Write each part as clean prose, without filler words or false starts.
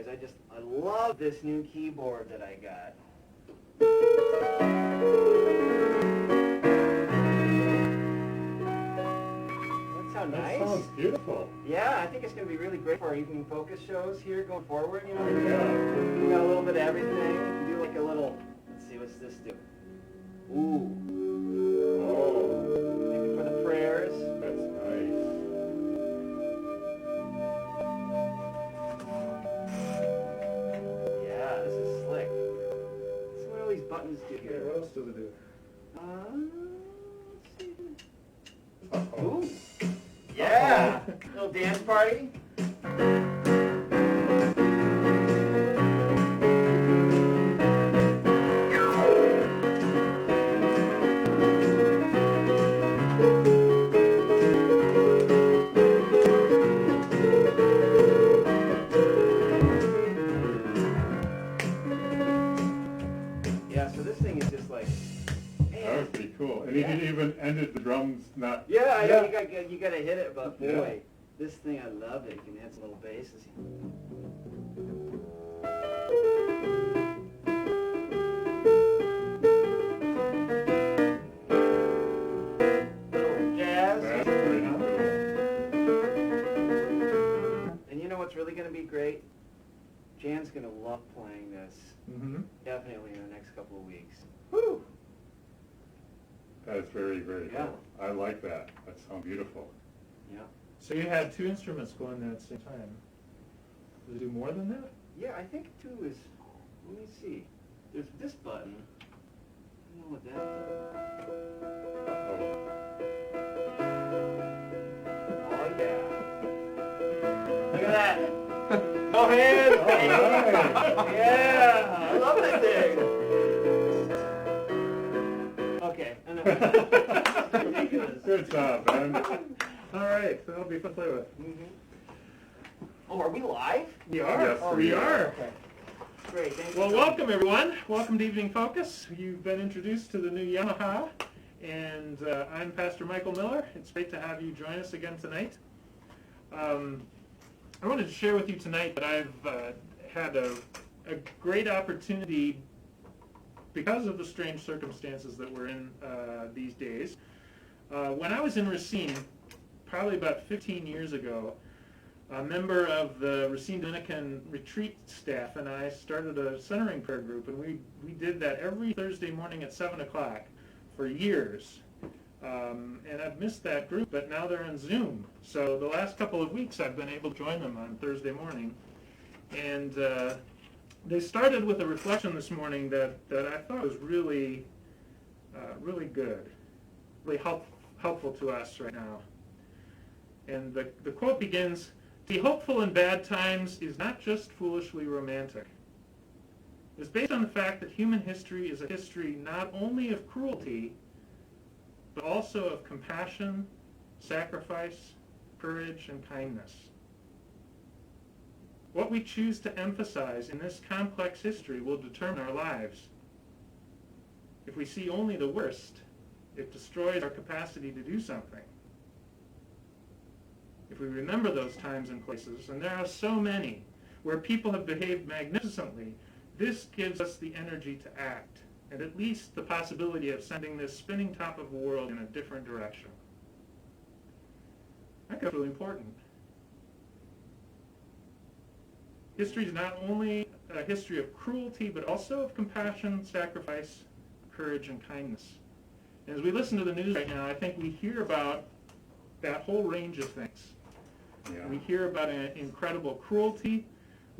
guys. I love this new keyboard that I got. That sounds nice. That sounds beautiful. Yeah, I think it's going to be really great for our evening focus shows here going forward. You know, Yeah. we got a little bit of everything. We can do like a little. Let's see, what's this do? Ooh. Oh, Maybe for the prayers. that's nice. Yeah, this is slick. Let's see what all these buttons do Okay, here. what else does it do? Let's see. Uh-oh. Ooh. Yeah. Little dance party. Yeah, so this thing is just like, That was pretty cool. And he didn't even ended the drums not... yeah, I know, Yeah. you gotta hit it, but boy, Yeah. this thing, I love it. You can add some little basses. Little jazz. That's pretty cool. And you know what's really gonna be great? Jan's gonna love playing this. Mm-hmm. Definitely in the next couple of weeks. Whew! That's very, very Yeah. cool. I like that. That sounds beautiful. Yeah. So you had two instruments going there at the same time. Does it do more than that? Yeah, I think too is, let me see. There's this button. I don't know what that does. Uh-oh. Oh yeah. Look at that. Go ahead. All right. Yeah, I love that thing. Okay, enough. Ridiculous. Good job, man. All right, that'll be fun to play with. Mhm. Oh, are we live? We are. Yes, Oh, we are. Okay. Great, thank you. Well, welcome everyone. Welcome to Evening Focus. You've been introduced to the new Yamaha, and I'm Pastor Michael Miller. It's great to have you join us again tonight. I wanted to share with you tonight that I've had a great opportunity because of the strange circumstances that we're in these days. When I was in Racine, probably about 15 years ago, a member of the Racine Dominican retreat staff and I started a centering prayer group, and we did that every Thursday morning at 7 o'clock for years. And I've missed that group, but now they're on Zoom. So the last couple of weeks I've been able to join them on Thursday morning. And they started with a reflection this morning that I thought was really, really good, really helpful to us right now. And the quote begins, "To be hopeful in bad times is not just foolishly romantic. It's based on the fact that human history is a history not only of cruelty, but also of compassion, sacrifice, courage, and kindness. What we choose to emphasize in this complex history will determine our lives. If we see only the worst, it destroys our capacity to do something. If we remember those times and places, and there are so many, where people have behaved magnificently, this gives us the energy to act, and at least the possibility of sending this spinning top of a world in a different direction." That's really important. History is not only a history of cruelty, but also of compassion, sacrifice, courage, and kindness. And as we listen to the news right now, I think we hear about that whole range of things. Yeah. We hear about incredible cruelty.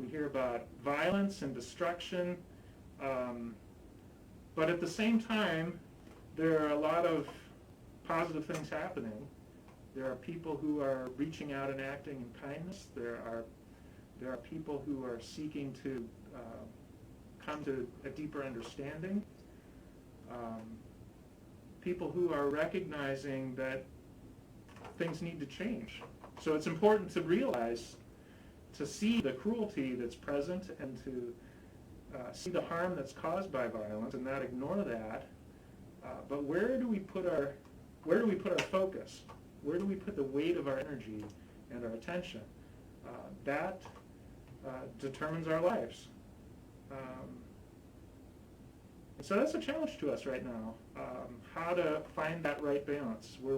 We hear about violence and destruction. But at the same time, there are a lot of positive things happening. There are people who are reaching out and acting in kindness. There are people who are seeking to come to a deeper understanding. People who are recognizing that things need to change. So it's important to realize, to see the cruelty that's present and to see the harm that's caused by violence and not ignore that. But where do we put our focus? Where do we put the weight of our energy and our attention? That determines our lives. So that's a challenge to us right now, how to find that right balance where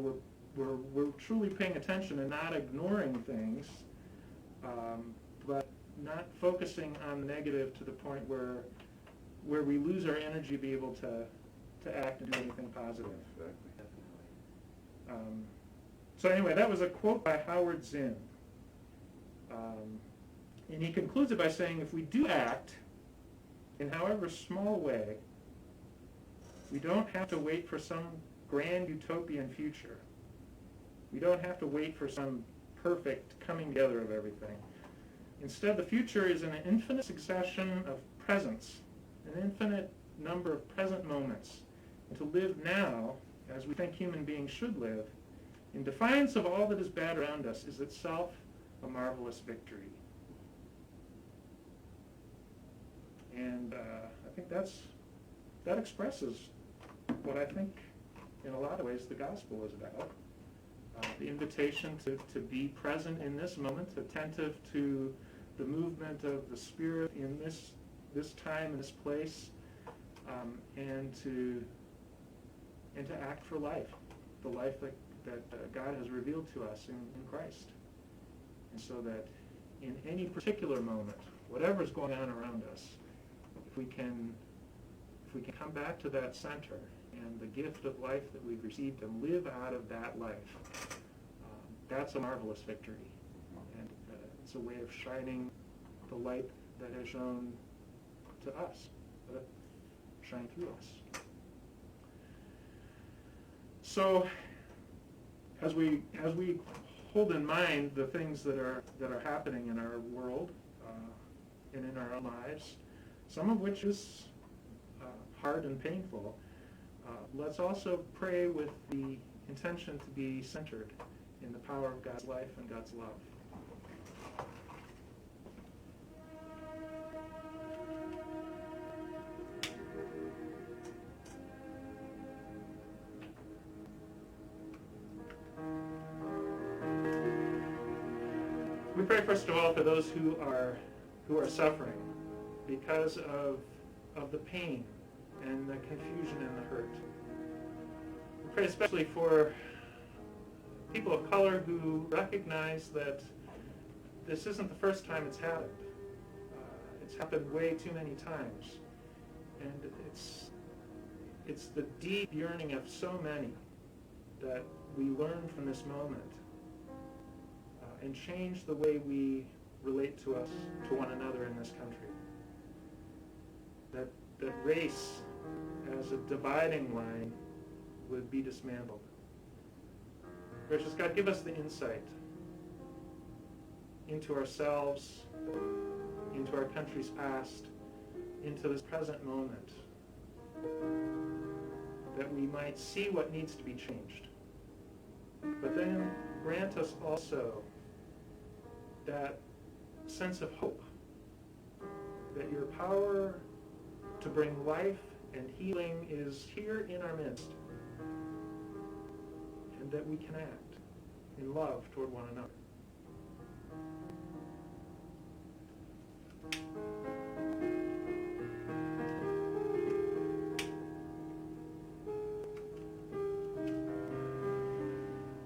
we're truly paying attention and not ignoring things, but not focusing on the negative to the point where we lose our energy to be able to act and do anything positive. Exactly, definitely. So anyway, that was a quote by Howard Zinn. And he concludes it by saying, if we do act in however small way, we don't have to wait for some grand utopian future. We don't have to wait for some perfect coming together of everything. Instead, the future is an infinite succession of presents, an infinite number of present moments. And to live now, as we think human beings should live, in defiance of all that is bad around us, is itself a marvelous victory. And I think that expresses what I think, in a lot of ways, the gospel is about. The invitation to be present in this moment, attentive to the movement of the Spirit in this time, in this place, and to act for life, the life that God has revealed to us in Christ. And so that in any particular moment, whatever's going on around us, if we can come back to that center and the gift of life that we've received and live out of that life, that's a marvelous victory. And it's a way of shining the light that has shone to us, that shine through us. So, as we hold in mind the things that are happening in our world and in our own lives, some of which is hard and painful, let's also pray with the intention to be centered in the power of God's life and God's love. We pray first of all for those who are suffering because of the pain and the confusion and the hurt. We pray especially for people of color who recognize that this isn't the first time it's happened. It's happened way too many times. And it's the deep yearning of so many that we learn from this moment and change the way we relate to one another in this country. That race as a dividing line would be dismantled. Gracious God, give us the insight into ourselves, into our country's past, into this present moment, that we might see what needs to be changed. But then grant us also that sense of hope, that your power to bring life and healing is here in our midst, and that we can act in love toward one another.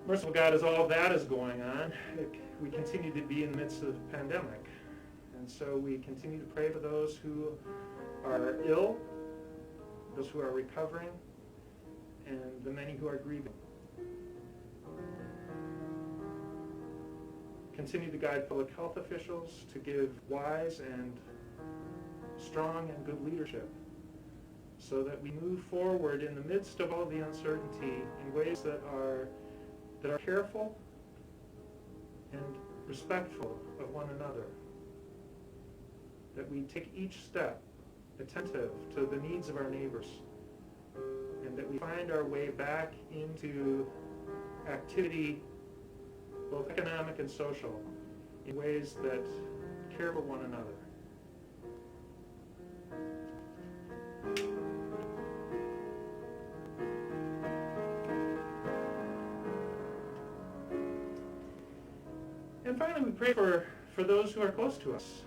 Merciful God, as all that is going on, we continue to be in the midst of the pandemic. And so we continue to pray for those who are ill, those who are recovering, and the many who are grieving. Continue to guide public health officials to give wise and strong and good leadership so that we move forward in the midst of all the uncertainty in ways that are careful and respectful of one another. That we take each step attentive to the needs of our neighbors, and that we find our way back into activity, both economic and social, in ways that care for one another. And finally, we pray for those who are close to us,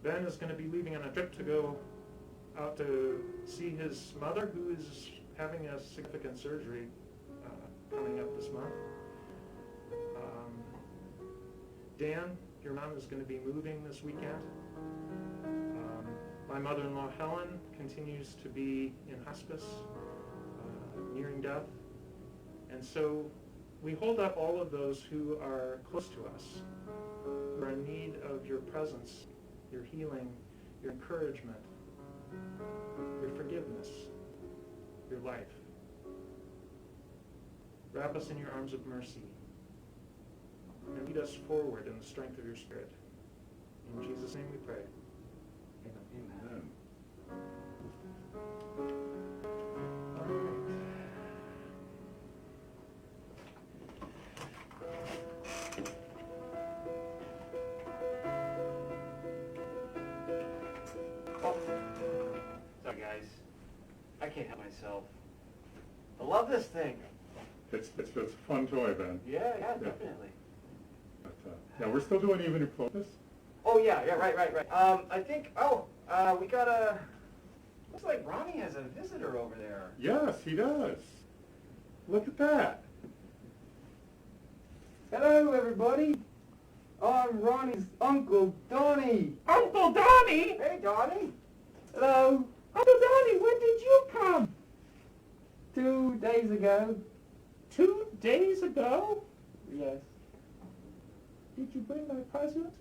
Ben is going to be leaving on a trip to go out to see his mother, who is having a significant surgery coming up this month. Dan, your mom, is going to be moving this weekend. My mother-in-law, Helen, continues to be in hospice, nearing death. And so we hold up all of those who are close to us, who are in need of your presence, your healing, your encouragement, your forgiveness, your life. Wrap us in your arms of mercy and lead us forward in the strength of your Spirit. In Jesus' name we pray. Amen. Amen. All right. Oh, sorry guys, I can't help myself. I love this thing. It's a fun toy, Ben. Yeah, definitely. But, yeah, we're still doing evening focus. Oh yeah, right. I think, we got looks like Ronnie has a visitor over there. Yes, he does. Look at that. Hello, everybody. I'm Ronnie's Uncle Donnie. Uncle Donnie! Hey, Donnie. Hello. Uncle Donnie, when did you come? 2 days ago. 2 days ago? Yes. Did you bring my present?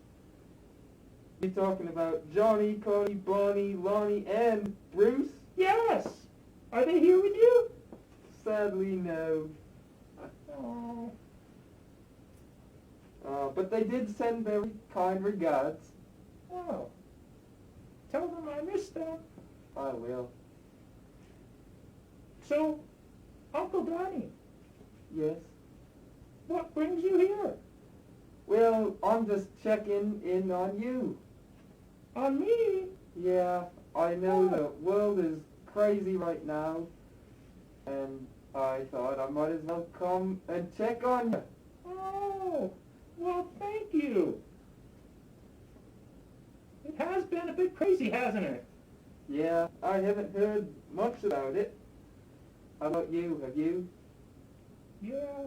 You talking about Johnny, Connie, Bonnie, Lonnie, and Bruce? Yes. Are they here with you? Sadly, no. Oh. But they did send very kind regards. Oh. Tell them I missed them. I will. So, Uncle Donnie, Yes. what brings you here? Well, I'm just checking in on you. On me? Yeah, I know the world is crazy right now, and I thought I might as well come and check on you. Oh, well, thank you. It has been a bit crazy, hasn't it? Yeah, I haven't heard much about it. How about you? Have you? Yeah.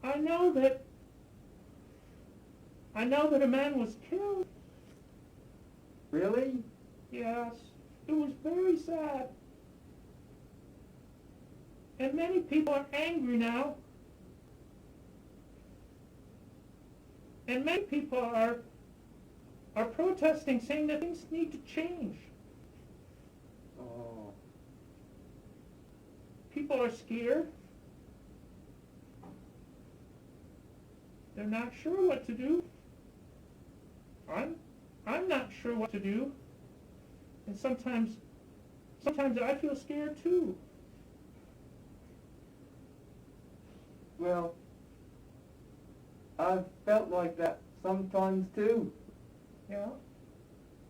I know that a man was killed. Really? Yes. It was very sad. And many people are angry now. And many people are protesting, saying that things need to change. Oh. People are scared. They're not sure what to do. I'm not sure what to do. And sometimes I feel scared too. Well, I've felt like that sometimes too. Yeah?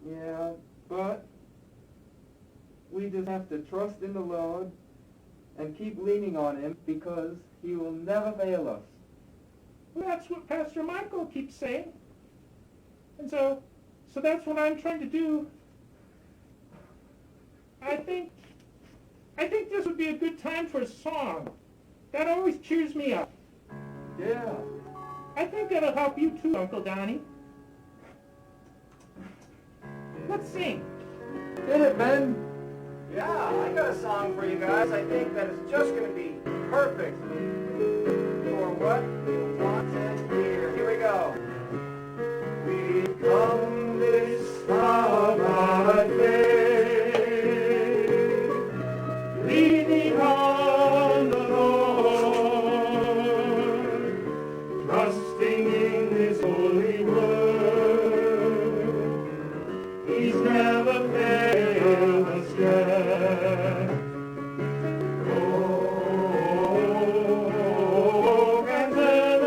Yeah, but we just have to trust in the Lord and keep leaning on Him because He will never fail us. Well, that's what Pastor Michael keeps saying. And so that's what I'm trying to do. I think this would be a good time for a song. That always cheers me up. Yeah. I think that'll help you too, Uncle Donnie. Let's sing. Hit it, Ben. Yeah, I got a song for you guys. I think that is just going to be perfect for what you want to hear. Here we go. We've come this far by faith, leaning on the Lord, trusting in His holy word. He's never failed us yet. Oh, and then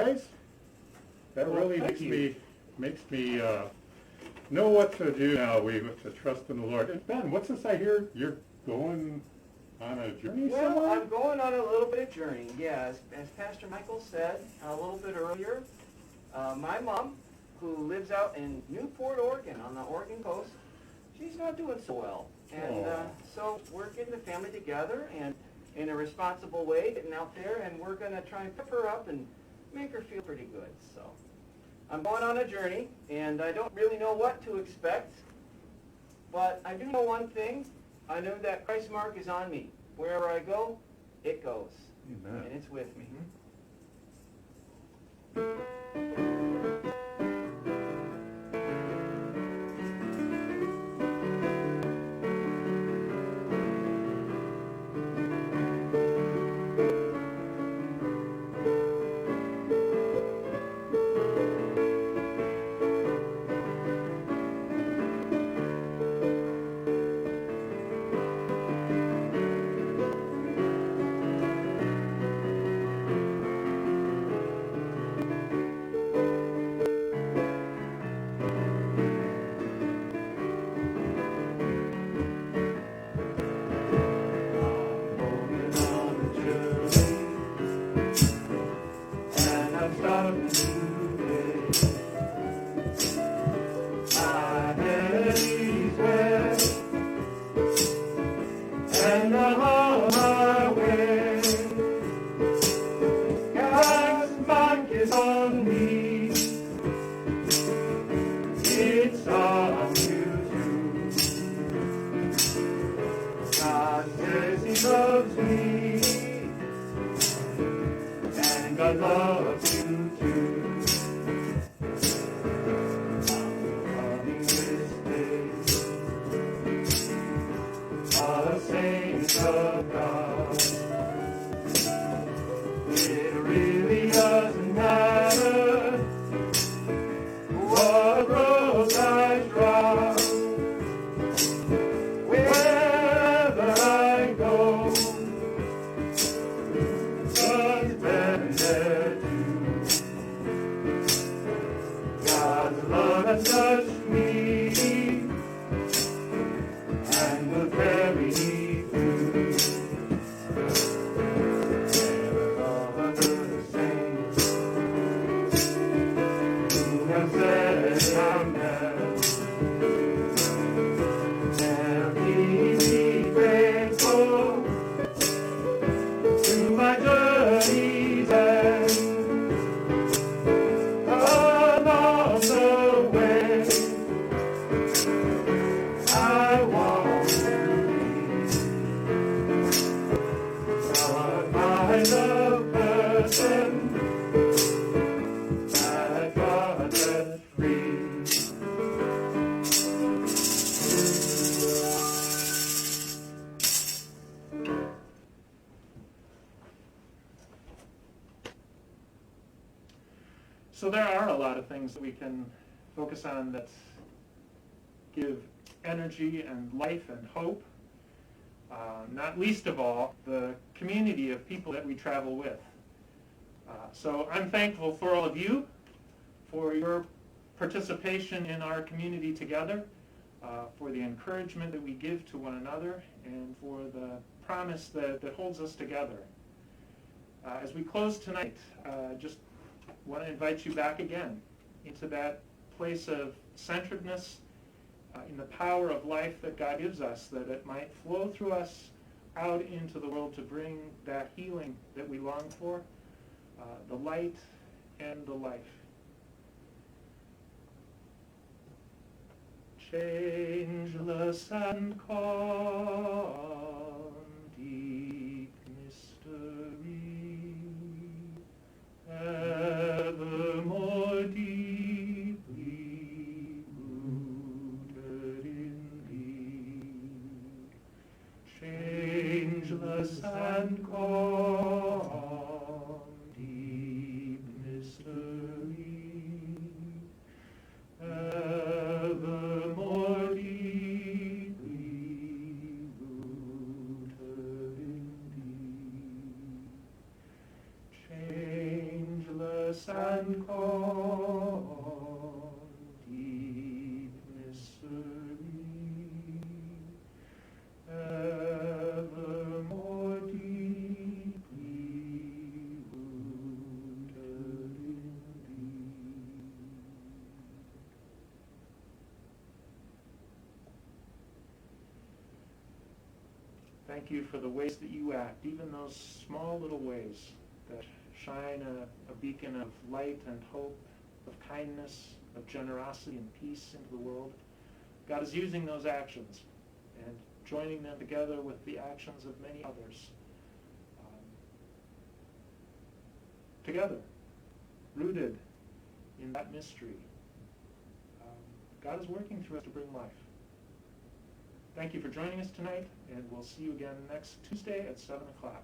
guys. That Well, really thank makes me know what to do now. We have to trust in the Lord. And Ben, what's this I hear? You're going on a journey Well, somewhere? I'm going on a little bit of journey, yeah. As Pastor Michael said a little bit earlier, my mom, who lives out in Newport, Oregon, on the Oregon coast, she's not doing so well. And so we're getting the family together and in a responsible way, getting out there, and we're going to try and pep her up and make her feel pretty good. So I'm going on a journey, and I don't really know what to expect, but I do know one thing. I know that Christ's mark is on me. Wherever I go, it goes. Amen. And it's with me. So there are a lot of things that we can focus on that give energy and life and hope. Not least of all, the community of people that we travel with. So I'm thankful for all of you, for your participation in our community together, for the encouragement that we give to one another, and for the promise that holds us together. As we close tonight, just want to invite you back again into that place of centeredness in the power of life that God gives us, that it might flow through us out into the world to bring that healing that we long for, the light and the life. Changeless and calm, deep mystery, evermore deeply rooted in thee. Changeless and calm, deep mystery, evermore deeply rooted and call deep mystery, ever more deeply rooted in thee. Thank you for the ways that you act, even those small little ways that shine a beacon of light and hope, of kindness, of generosity and peace into the world. God is using those actions and joining them together with the actions of many others. Together, rooted in that mystery. God is working through us to bring life. Thank you for joining us tonight, and we'll see you again next Tuesday at 7 o'clock.